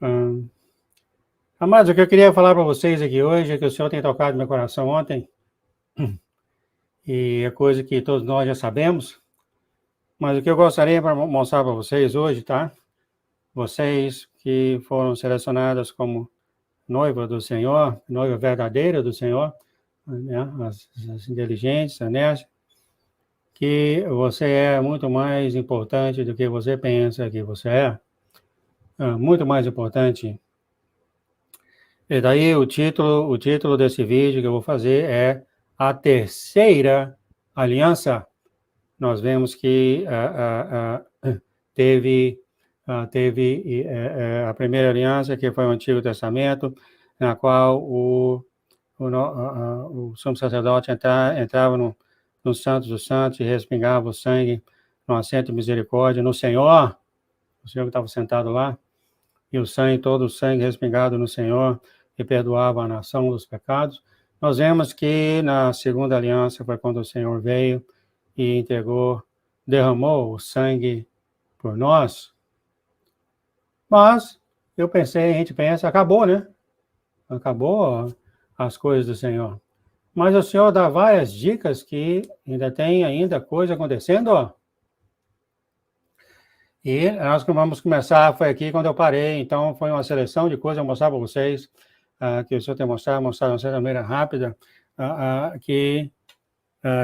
Hum, Amados, o que eu queria falar para vocês aqui hoje é que o Senhor tem tocado no meu coração ontem, e é coisa que todos nós já sabemos, mas o que eu gostaria para mostrar para vocês hoje, tá? Vocês que foram selecionadas como noiva do Senhor, noiva verdadeira do Senhor, né? As inteligentes, honestas, que você é muito mais importante do que você pensa que você é. Muito mais importante. E daí o título desse vídeo que eu vou fazer é a terceira aliança. Nós vemos que teve a primeira aliança, que foi o Antigo Testamento, na qual o sumo sacerdote entrava no Santos dos Santos e respingava o sangue no assento de misericórdia, no Senhor, o Senhor que estava sentado lá, e o sangue, todo o sangue respingado no Senhor, e perdoava a nação dos pecados. Nós vemos que na segunda aliança foi quando o Senhor veio e derramou o sangue por nós. Mas a gente pensa, acabou, né? Acabou as coisas do Senhor. Mas o Senhor dá várias dicas que ainda tem coisa acontecendo, ó. E nós vamos começar, foi aqui quando eu parei, então foi uma seleção de coisas, eu vou mostrar para vocês, que o Senhor tem mostrar de uma maneira rápida, que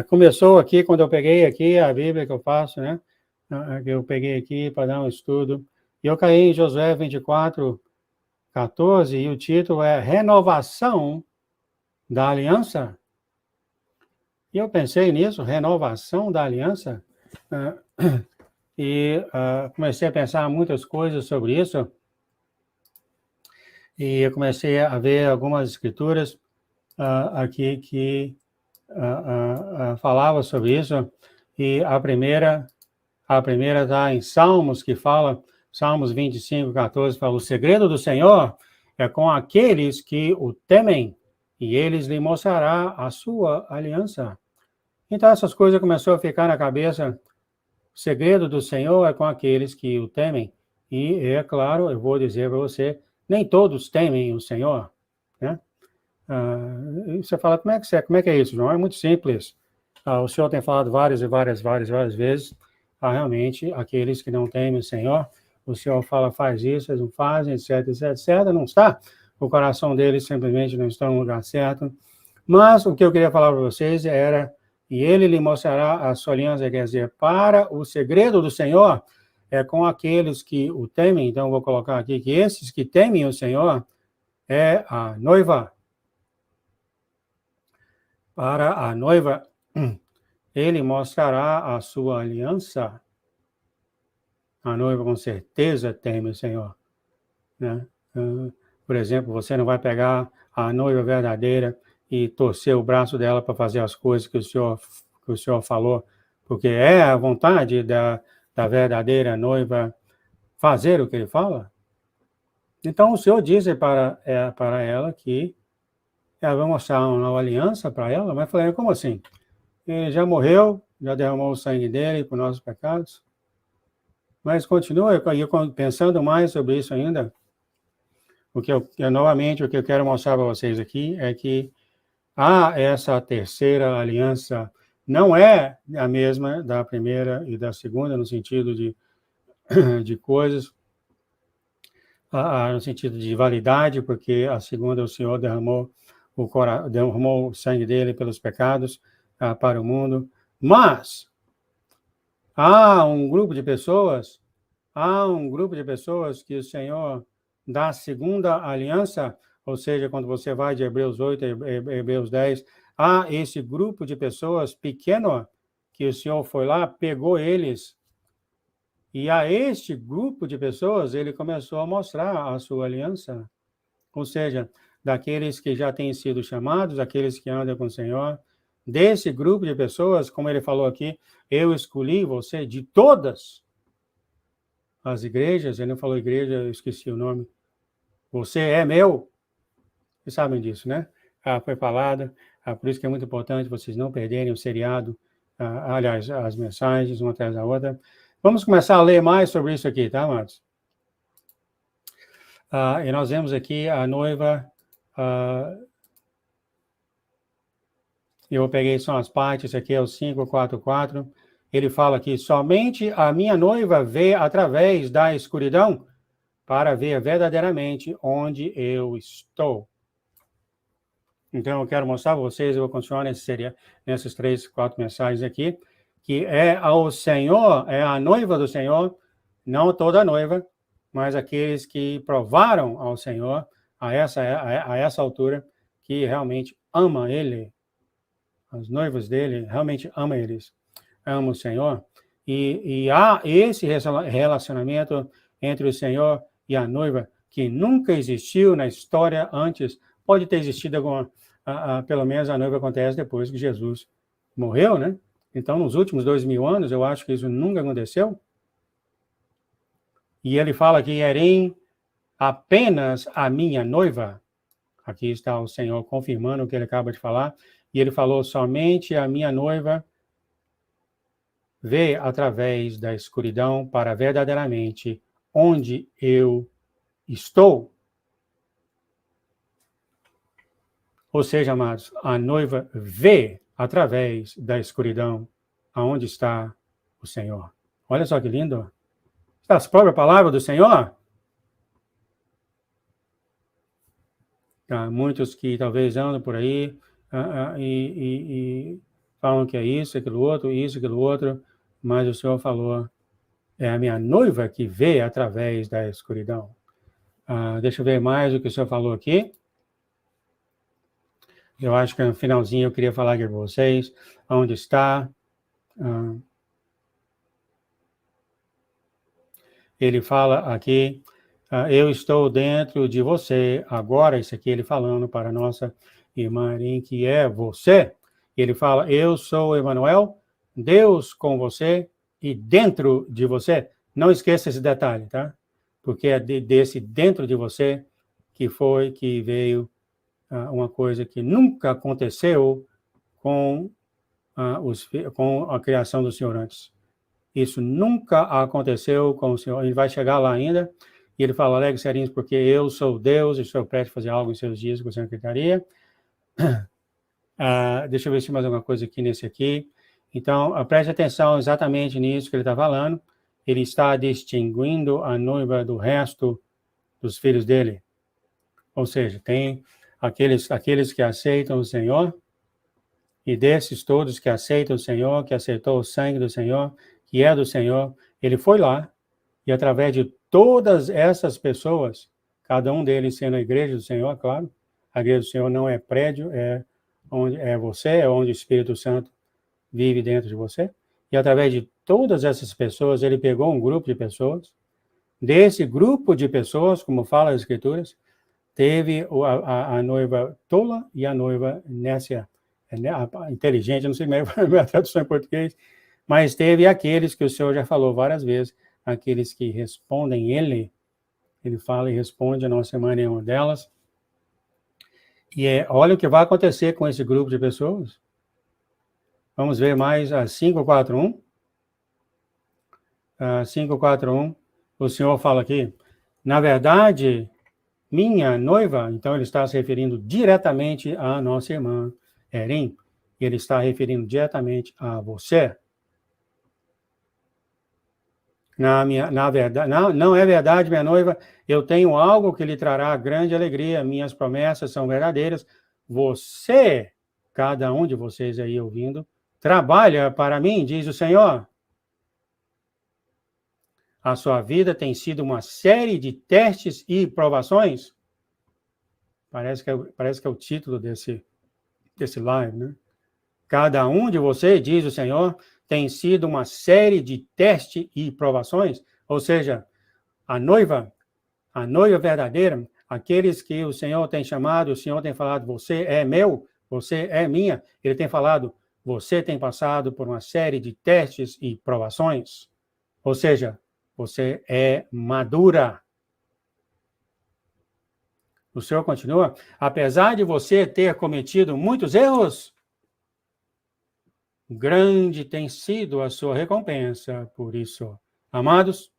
começou aqui, quando eu peguei aqui a Bíblia que eu faço, né, que eu peguei aqui para dar um estudo, e eu caí em Josué 24:14, e o título é Renovação da Aliança. E eu pensei nisso, renovação da aliança, e comecei a pensar muitas coisas sobre isso, e eu comecei a ver algumas escrituras aqui que falava sobre isso, e a primeira está em Salmos, que fala, Salmos 25:14, fala, o segredo do Senhor é com aqueles que o temem, e eles lhe mostrará a sua aliança. Então essas coisas começaram a ficar na cabeça. O segredo do Senhor é com aqueles que o temem. E, é claro, eu vou dizer para você, nem todos temem o Senhor, né? Você fala, como é que é isso, João? É muito simples. O Senhor tem falado várias vezes, realmente, aqueles que não temem o Senhor, o Senhor fala, faz isso, eles não fazem, etc, não está. O coração deles simplesmente não está no lugar certo. Mas o que eu queria falar para vocês era, e ele lhe mostrará a sua aliança, quer dizer, para o segredo do Senhor é com aqueles que o temem. Então, eu vou colocar aqui que esses que temem o Senhor é a noiva. Para a noiva, ele mostrará a sua aliança. A noiva com certeza teme o Senhor, né? Por exemplo, você não vai pegar a noiva verdadeira e torcer o braço dela para fazer as coisas que o Senhor falou, porque é a vontade da verdadeira noiva fazer o que ele fala. Então, o Senhor diz para ela que ela vai mostrar uma nova aliança para ela, mas eu falei, como assim? Ele já morreu, já derramou o sangue dele por nossos pecados. Mas continua, eu pensando mais sobre isso ainda, novamente, o que eu quero mostrar para vocês aqui é que essa terceira aliança não é a mesma da primeira e da segunda, no sentido de coisas, no sentido de validade, porque a segunda o Senhor derramou o sangue dele pelos pecados para o mundo, mas há um grupo de pessoas que o Senhor dá a segunda aliança, ou seja, quando você vai de Hebreus 8 a Hebreus 10, há esse grupo de pessoas pequeno que o Senhor foi lá, pegou eles, e a este grupo de pessoas ele começou a mostrar a sua aliança, ou seja, daqueles que já têm sido chamados, aqueles que andam com o Senhor, desse grupo de pessoas, como ele falou aqui, eu escolhi você de todas as igrejas, ele não falou igreja, eu esqueci o nome, você é meu, vocês sabem disso, né? Foi falado, por isso que é muito importante vocês não perderem o seriado, aliás, as mensagens uma atrás da outra. Vamos começar a ler mais sobre isso aqui, tá, amados? E nós vemos aqui a noiva, eu peguei só as partes, aqui é o 544, ele fala aqui, somente a minha noiva vê através da escuridão para ver verdadeiramente onde eu estou. Então, eu quero mostrar para vocês, eu vou continuar nessas 3, 4 mensagens aqui, que é ao Senhor, é a noiva do Senhor, não toda a noiva, mas aqueles que provaram ao Senhor a essa altura, que realmente ama Ele, as noivas dele realmente amam eles, amam o Senhor, e há esse relacionamento entre o Senhor e a noiva que nunca existiu na história antes. Pode ter existido pelo menos a noiva acontece depois que Jesus morreu, né? Então, nos últimos 2000 anos, eu acho que isso nunca aconteceu. E ele fala que Erim, apenas a minha noiva. Aqui está o Senhor confirmando o que ele acaba de falar. E ele falou, somente a minha noiva vê através da escuridão para verdadeiramente onde eu estou. Ou seja, amados, a noiva vê através da escuridão aonde está o Senhor. Olha só que lindo. Está as próprias palavras do Senhor. Muitos que talvez andam por aí e falam que é isso, aquilo outro, mas o Senhor falou, é a minha noiva que vê através da escuridão. Deixa eu ver mais o que o Senhor falou aqui. Eu acho que no finalzinho eu queria falar aqui para vocês, onde está. Ele fala aqui, eu estou dentro de você. Agora, isso aqui ele falando para a nossa irmã Erin, que é você. Ele fala, eu sou Emmanuel, Deus com você e dentro de você. Não esqueça esse detalhe, tá? Porque é desse dentro de você que veio uma coisa que nunca aconteceu com a criação do Senhor antes. Isso nunca aconteceu com o Senhor. Ele vai chegar lá ainda, e ele fala, alegre serinhos, porque eu sou Deus, e estou prestes a fazer algo em seus dias que você não acreditaria. Deixa eu ver se tem mais alguma coisa aqui nesse aqui. Então, preste atenção exatamente nisso que ele está falando. Ele está distinguindo a noiva do resto dos filhos dele. Ou seja, tem aqueles que aceitam o Senhor, e desses todos que aceitam o Senhor, que aceitou o sangue do Senhor, que é do Senhor, ele foi lá, e através de todas essas pessoas, cada um deles sendo a igreja do Senhor, claro, a igreja do Senhor não é prédio, é onde é você, é onde o Espírito Santo vive dentro de você, e através de todas essas pessoas, ele pegou um grupo de pessoas, desse grupo de pessoas, como fala as Escrituras, teve a noiva tola e a noiva nécia, inteligente, não sei como é a tradução em português, mas teve aqueles que o Senhor já falou várias vezes, aqueles que respondem ele fala e responde, a nossa irmã é uma delas, e olha o que vai acontecer com esse grupo de pessoas. Vamos ver mais a 541. 541, o Senhor fala aqui, na verdade, minha noiva, então ele está se referindo diretamente à nossa irmã Erin, e ele está referindo diretamente a você. Na verdade, não é verdade, minha noiva, eu tenho algo que lhe trará grande alegria, minhas promessas são verdadeiras. Você, cada um de vocês aí ouvindo, trabalha para mim, diz o Senhor. A sua vida tem sido uma série de testes e provações. Parece que é o título desse live, né? Cada um de vocês, diz o Senhor, tem sido uma série de testes e provações. Ou seja, a noiva verdadeira, aqueles que o Senhor tem chamado, o Senhor tem falado, você é meu, você é minha. Ele tem falado, você tem passado por uma série de testes e provações. Ou seja, você é madura. O Senhor continua, apesar de você ter cometido muitos erros, grande tem sido a sua recompensa por isso. Amados,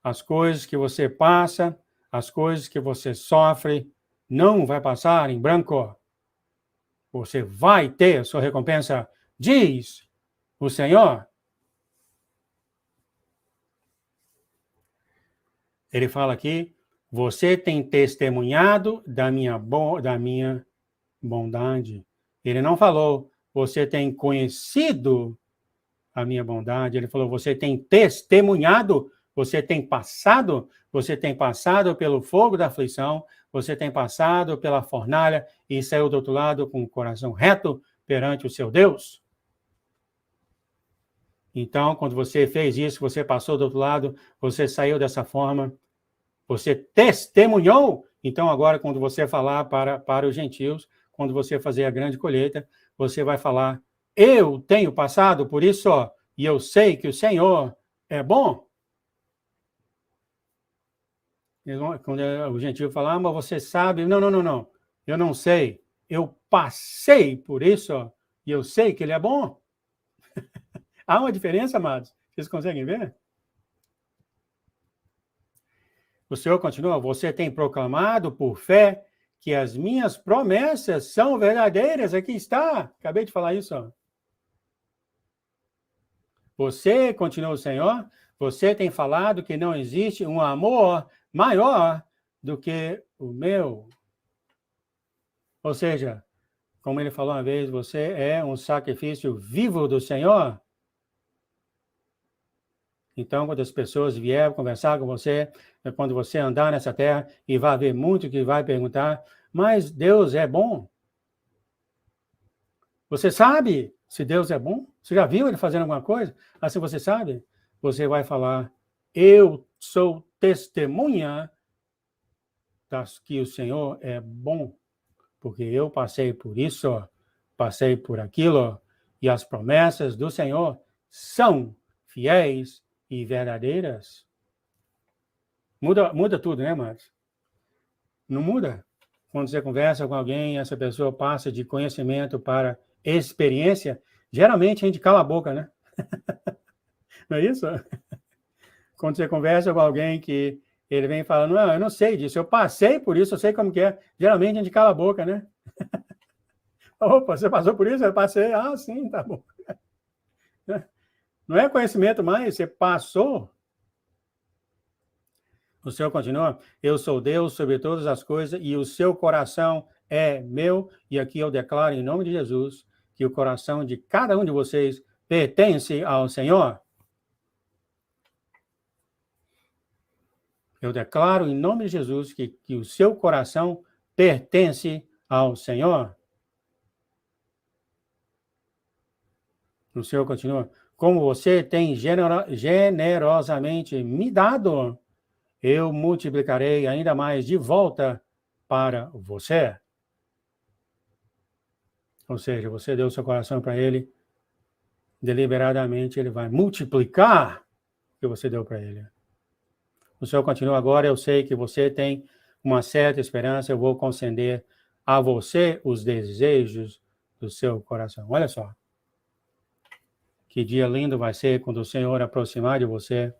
as coisas que você passa, as coisas que você sofre não vai passar em branco. Você vai ter a sua recompensa, diz o Senhor. Ele fala aqui, você tem testemunhado da minha bondade. Ele não falou, você tem conhecido a minha bondade. Ele falou, você tem testemunhado, você tem passado pelo fogo da aflição, você tem passado pela fornalha e saiu do outro lado com o coração reto perante o seu Deus. Então, quando você fez isso, você passou do outro lado, você saiu dessa forma, você testemunhou. Então, agora, quando você falar para os gentios, quando você fazer a grande colheita, você vai falar, eu tenho passado por isso, ó, e eu sei que o Senhor é bom. Quando o gentio fala, mas você sabe, não, eu não sei, eu passei por isso, ó, e eu sei que ele é bom. Há uma diferença, amados? Vocês conseguem ver? O Senhor continua, você tem proclamado por fé que as minhas promessas são verdadeiras. Aqui está, acabei de falar isso. Ó. Você, continua o Senhor, você tem falado que não existe um amor maior do que o meu. Ou seja, como ele falou uma vez, você é um sacrifício vivo do Senhor. Então, quando as pessoas vierem conversar com você, quando você andar nessa terra, e vai haver muito que vai perguntar, mas Deus é bom? Você sabe se Deus é bom? Você já viu ele fazendo alguma coisa? Assim você sabe? Você vai falar, eu sou testemunha que o Senhor é bom, porque eu passei por isso, passei por aquilo, e as promessas do Senhor são fiéis e verdadeiras. Muda tudo, né, Marcos? Não muda? Quando você conversa com alguém, essa pessoa passa de conhecimento para experiência, geralmente a gente cala a boca, né? Não é isso? Quando você conversa com alguém que ele vem falando, não, eu não sei disso, eu passei por isso, eu sei como que é. Geralmente a gente cala a boca, né? Opa, você passou por isso? Eu passei. Ah, sim, tá bom. Não é conhecimento mais, você passou. O Senhor continua, eu sou Deus sobre todas as coisas e o seu coração é meu. E aqui eu declaro em nome de Jesus que o coração de cada um de vocês pertence ao Senhor. Eu declaro em nome de Jesus que o seu coração pertence ao Senhor. O Senhor continua, como você tem generosamente me dado, eu multiplicarei ainda mais de volta para você. Ou seja, você deu seu coração para ele, deliberadamente ele vai multiplicar o que você deu para ele. O Senhor continua agora, eu sei que você tem uma certa esperança, eu vou conceder a você os desejos do seu coração. Olha só. Que dia lindo vai ser quando o Senhor aproximar de você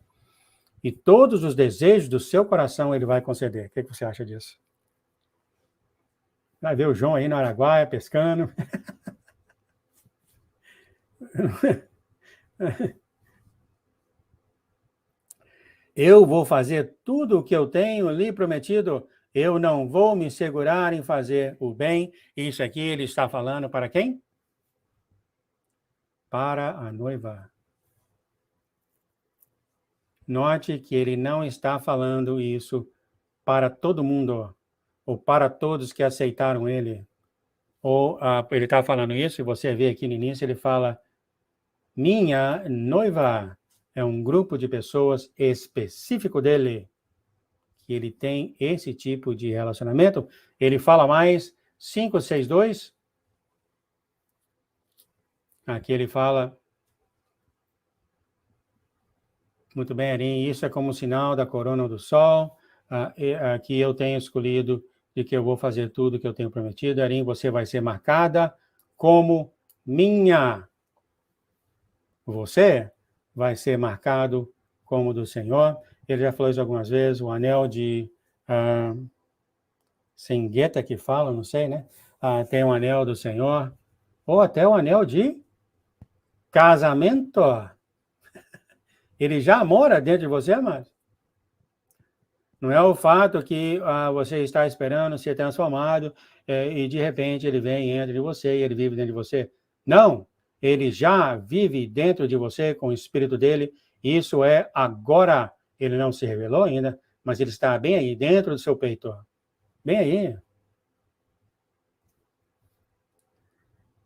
e todos os desejos do seu coração ele vai conceder. O que você acha disso? Vai ver o João aí no Araguaia pescando. Eu vou fazer tudo o que eu tenho lhe prometido. Eu não vou me segurar em fazer o bem. Isso aqui ele está falando para quem? Para a noiva. Note que ele não está falando isso para todo mundo, ou para todos que aceitaram ele. Ou ele está falando isso, e você vê aqui no início, ele fala, minha noiva é um grupo de pessoas específico dele, que ele tem esse tipo de relacionamento. Ele fala mais, 5:6:2. Aqui ele fala, muito bem, Arim, isso é como um sinal da corona do sol. Aqui eu tenho escolhido de que eu vou fazer tudo que eu tenho prometido. Arim, você vai ser marcada como minha. Você vai ser marcado como do Senhor. Ele já falou isso algumas vezes, o anel de Singueta que fala, não sei, né? Tem o anel do Senhor, ou até o anel de casamento. Ele já mora dentro de você, mas não é o fato que você está esperando ser transformado e de repente ele vem, entra em você e ele vive dentro de você. Não, ele já vive dentro de você com o Espírito dele. Isso é agora. Ele não se revelou ainda, mas ele está bem aí, dentro do seu peito. Bem aí.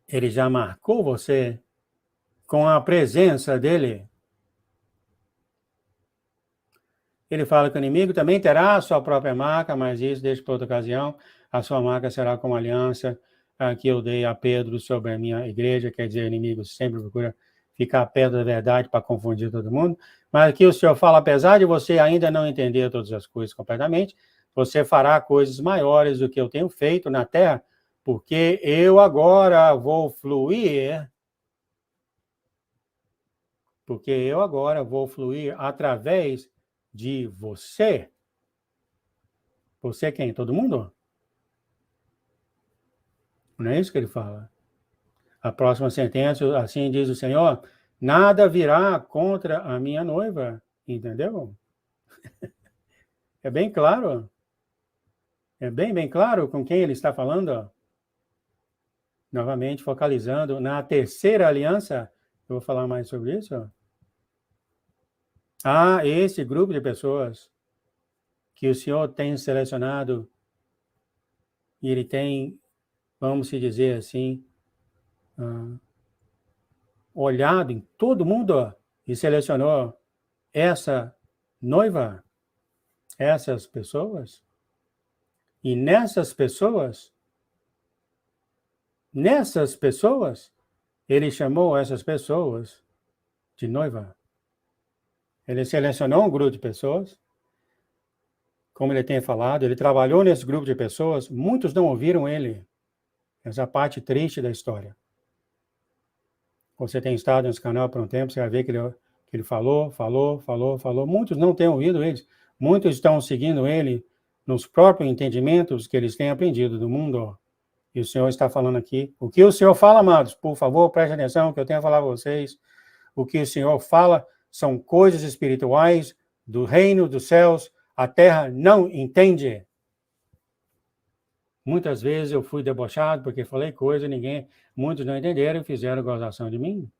Ele já marcou você com a presença dele. Ele fala que o inimigo também terá a sua própria marca, mas isso deixa para outra ocasião. A sua marca será como aliança que eu dei a Pedro sobre a minha igreja, quer dizer, o inimigo sempre procura ficar perto da verdade para confundir todo mundo. Mas aqui o Senhor fala, apesar de você ainda não entender todas as coisas completamente, você fará coisas maiores do que eu tenho feito na terra, porque eu agora vou fluir através de você. Você quem? Todo mundo? Não é isso que ele fala. A próxima sentença, assim diz o Senhor, nada virá contra a minha noiva. Entendeu? É bem claro. É bem claro com quem ele está falando. Novamente, focalizando na terceira aliança. Eu vou falar mais sobre isso. Esse grupo de pessoas que o Senhor tem selecionado e ele tem, vamos dizer assim, olhado em todo mundo e selecionou essa noiva, essas pessoas. E nessas pessoas, ele chamou essas pessoas de noiva. Ele selecionou um grupo de pessoas, como ele tem falado, ele trabalhou nesse grupo de pessoas, muitos não ouviram ele. Essa é a parte triste da história. Você tem estado nesse canal por um tempo, você vai ver que ele falou. Muitos não têm ouvido ele. Muitos estão seguindo ele nos próprios entendimentos que eles têm aprendido do mundo. E o Senhor está falando aqui. O que o Senhor fala, amados, por favor, preste atenção, que eu tenho a falar a vocês. O que o Senhor fala são coisas espirituais do reino dos céus. A terra não entende. Muitas vezes eu fui debochado porque falei coisa, muitos não entenderam e fizeram gozação de mim.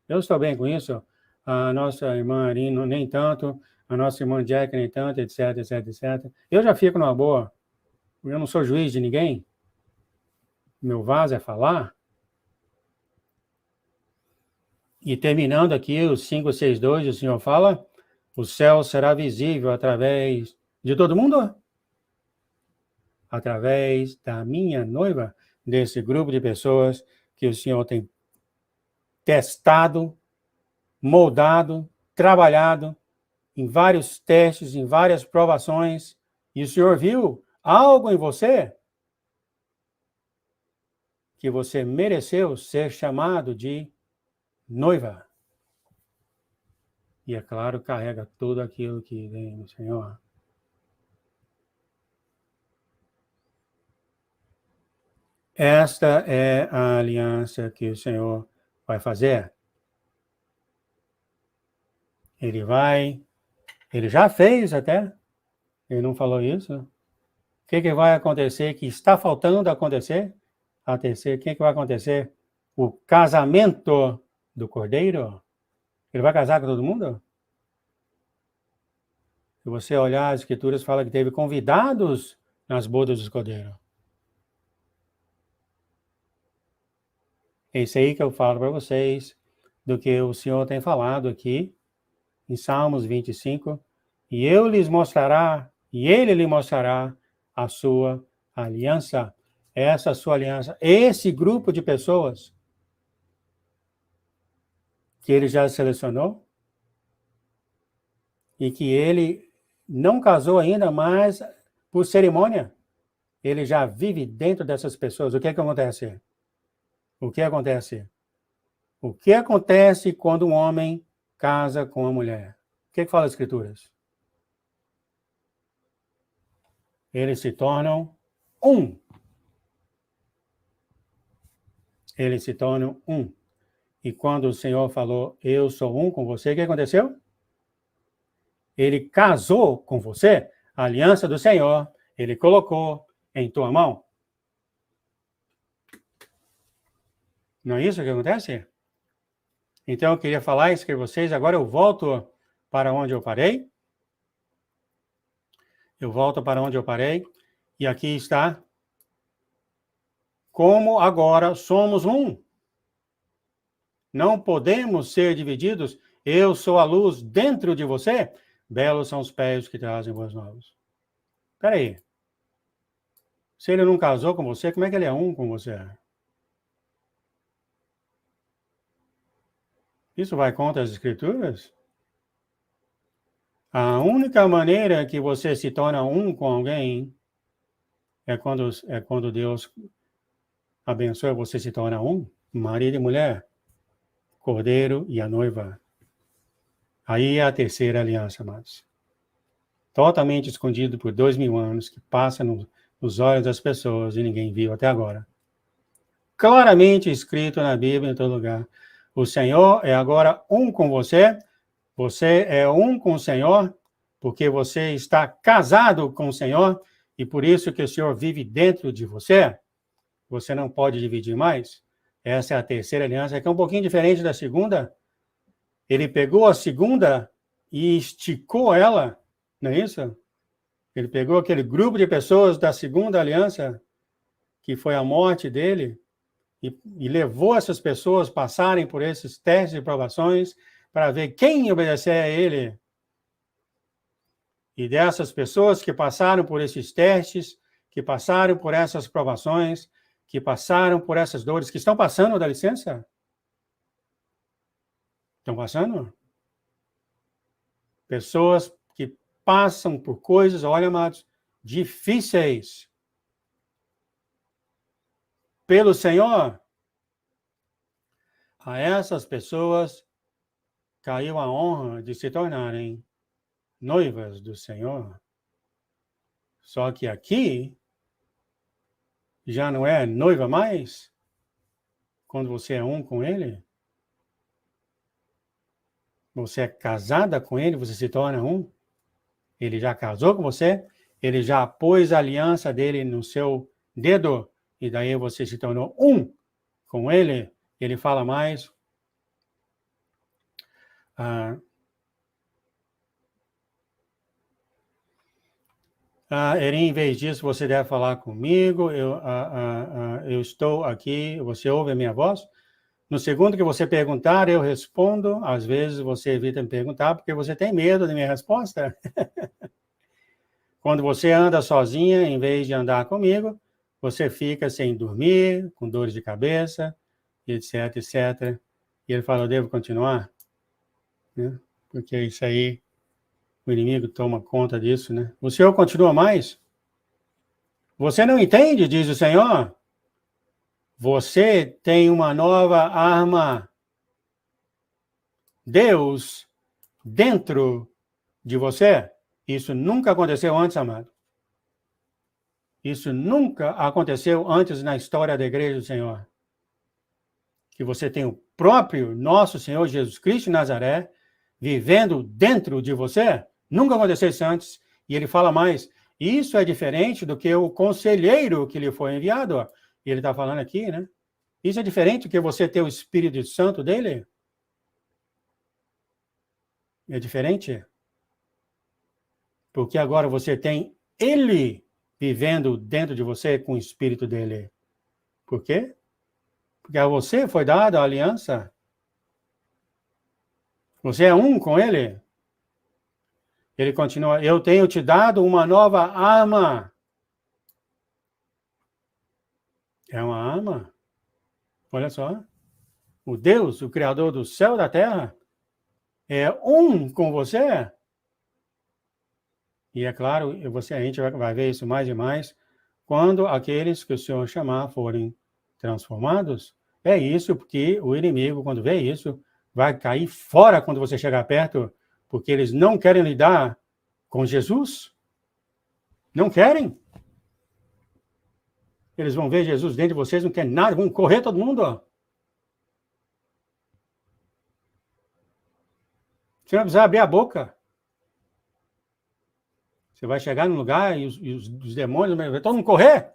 Eu estou bem com isso. A nossa irmã Arino nem tanto, a nossa irmã Jack nem tanto, etc. Eu já fico numa boa. Eu não sou juiz de ninguém. Meu vaso é falar. E terminando aqui o 5:6:2, o Senhor fala, o céu será visível através de todo mundo? Através da minha noiva, desse grupo de pessoas que o Senhor tem testado, moldado, trabalhado em vários testes, em várias provações, e o Senhor viu algo em você que você mereceu ser chamado de noiva. E, é claro, carrega tudo aquilo que vem do Senhor. Esta é a aliança que o Senhor vai fazer. Ele já fez até, ele não falou isso. O que vai acontecer, que está faltando acontecer? O que vai acontecer? O casamento do Cordeiro. Ele vai casar com todo mundo? Se você olhar as escrituras, fala que teve convidados nas bodas do Cordeiro. É isso aí que eu falo para vocês, do que o Senhor tem falado aqui, em Salmos 25, e ele lhe mostrará a sua aliança. Essa sua aliança, esse grupo de pessoas que ele já selecionou, e que ele não casou ainda, mas por cerimônia, ele já vive dentro dessas pessoas. O que acontece? O que acontece quando um homem casa com uma mulher? O que fala as escrituras? eles se tornam um. Eles se tornam um. E quando o Senhor falou, eu sou um com você, o que aconteceu? Ele casou com você, a aliança do Senhor, ele colocou em tua mão. Não é isso que acontece? Então, eu queria falar isso com vocês. Agora eu volto para onde eu parei. Eu volto para onde eu parei. E aqui está. Como agora somos um. Não podemos ser divididos. Eu sou a luz dentro de você. Belos são os pés que trazem boas novas. Espera aí. Se ele não casou com você, como é que ele é um com você? Isso vai contra as Escrituras? A única maneira que você se torna um com alguém é quando Deus abençoa, você se torna um, marido e mulher, cordeiro e a noiva. Aí é a terceira aliança, amados. Totalmente escondido por 2000 anos, que passa nos olhos das pessoas e ninguém viu até agora. Claramente escrito na Bíblia em todo lugar. O Senhor é agora um com você. Você é um com o Senhor, porque você está casado com o Senhor, e por isso que o Senhor vive dentro de você. Você não pode dividir mais. Essa é a terceira aliança, que é um pouquinho diferente da segunda. Ele pegou a segunda e esticou ela, não é isso? Ele pegou aquele grupo de pessoas da segunda aliança, que foi a morte dele, e levou essas pessoas a passarem por esses testes e provações para ver quem obedecer a ele. E dessas pessoas que passaram por esses testes, que passaram por essas provações, que passaram por essas dores, que estão passando, dá licença? Estão passando? Pessoas que passam por coisas, olha, amados, difíceis. Pelo Senhor, a essas pessoas caiu a honra de se tornarem noivas do Senhor. Só que aqui já não é noiva mais, quando você é um com ele. Você é casada com ele, você se torna um. Ele já casou com você, ele já pôs a aliança dele no seu dedo, e daí você se tornou um com ele. Ele fala mais. Em vez disso, você deve falar comigo, eu estou aqui, você ouve a minha voz? No segundo que você perguntar, eu respondo. Às vezes você evita me perguntar porque você tem medo da minha resposta. Quando você anda sozinha, em vez de andar comigo, você fica sem dormir, com dores de cabeça, etc, etc. E ele fala, eu devo continuar? Né? Porque isso aí, o inimigo toma conta disso, né? O Senhor continua mais? Você não entende, diz o Senhor? Você tem uma nova arma. Deus dentro de você. Isso nunca aconteceu antes, amado. Isso nunca aconteceu antes na história da igreja do Senhor. Que você tem o próprio nosso Senhor Jesus Cristo de Nazaré vivendo dentro de você. Nunca aconteceu isso antes. E ele fala mais. Isso é diferente do que o conselheiro que lhe foi enviado. Ó. E ele está falando aqui, né? Isso é diferente do que você ter o Espírito Santo dele? É diferente? Porque agora você tem ele vivendo dentro de você com o Espírito dele. Por quê? Porque a você foi dada a aliança. Você é um com ele. Ele continua, eu tenho te dado uma nova arma. É uma arma? Olha só. O Deus, o Criador do céu e da terra, é um com você. E é claro, a gente vai ver isso mais e mais, quando aqueles que o Senhor chamar forem transformados. É isso, porque o inimigo, quando vê isso, vai cair fora quando você chegar perto, porque eles não querem lidar com Jesus. Não querem. Eles vão ver Jesus dentro de vocês, não quer nada, vão correr todo mundo, ó. Você não precisa abrir a boca. Você vai chegar num lugar e os demônios vão todo mundo correr.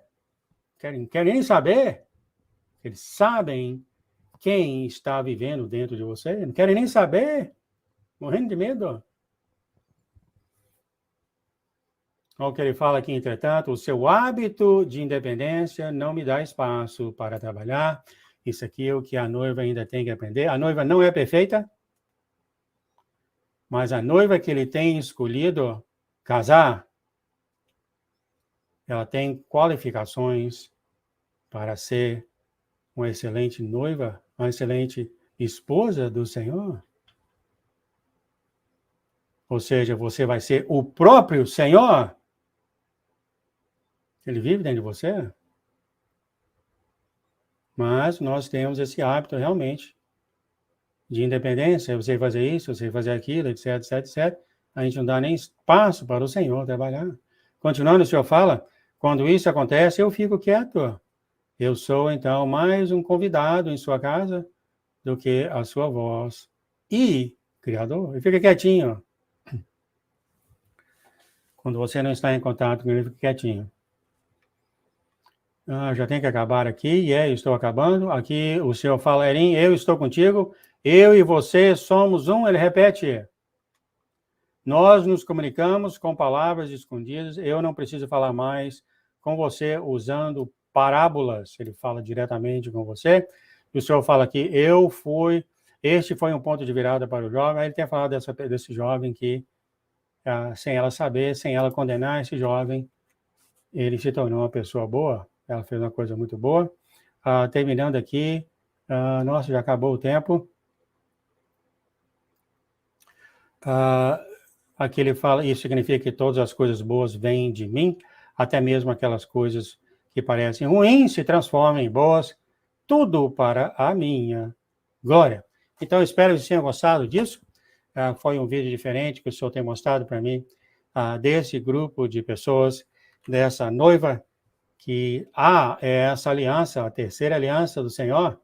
Querem nem saber. Eles sabem quem está vivendo dentro de você. Não querem nem saber. Morrendo de medo. Olha o que ele fala aqui, entretanto, o seu hábito de independência não me dá espaço para trabalhar. Isso aqui é o que a noiva ainda tem que aprender. A noiva não é perfeita, mas a noiva que ele tem escolhido casar, ela tem qualificações para ser uma excelente noiva, uma excelente esposa do Senhor. Ou seja, você vai ser o próprio Senhor. Ele vive dentro de você. Mas nós temos esse hábito realmente de independência, você fazer isso, você fazer aquilo, etc, etc, etc. A gente não dá nem espaço para o Senhor trabalhar. Continuando, o Senhor fala, quando isso acontece, eu fico quieto. Eu sou, então, mais um convidado em sua casa do que a sua voz e Criador. E fica quietinho. Quando você não está em contato com ele, fica quietinho. Já tem que acabar aqui. Eu estou acabando. Aqui o Senhor fala, Erim, eu estou contigo. Eu e você somos um. Ele repete. Nós nos comunicamos com palavras escondidas. Eu não preciso falar mais com você usando parábolas. Ele fala diretamente com você. E o Senhor fala aqui, este foi um ponto de virada para o jovem. Aí ele tem falado desse jovem que, sem ela saber, sem ela condenar esse jovem, ele se tornou uma pessoa boa. Ela fez uma coisa muito boa. Terminando aqui, nossa, já acabou o tempo. Aqui ele fala, isso significa que todas as coisas boas vêm de mim, até mesmo aquelas coisas que parecem ruins se transformam em boas, tudo para a minha glória. Então, espero que vocês tenham gostado disso. Foi um vídeo diferente que o Senhor tem mostrado para mim, desse grupo de pessoas, dessa noiva, que é essa aliança, a terceira aliança do Senhor.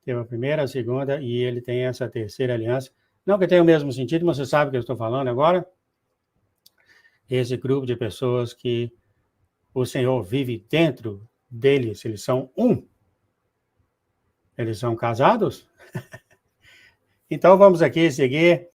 Teve a primeira, a segunda, e ele tem essa terceira aliança. Não que tenha o mesmo sentido, mas você sabe o que eu estou falando agora. Esse grupo de pessoas que o Senhor vive dentro deles, eles são um. Eles são casados. Então, vamos aqui seguir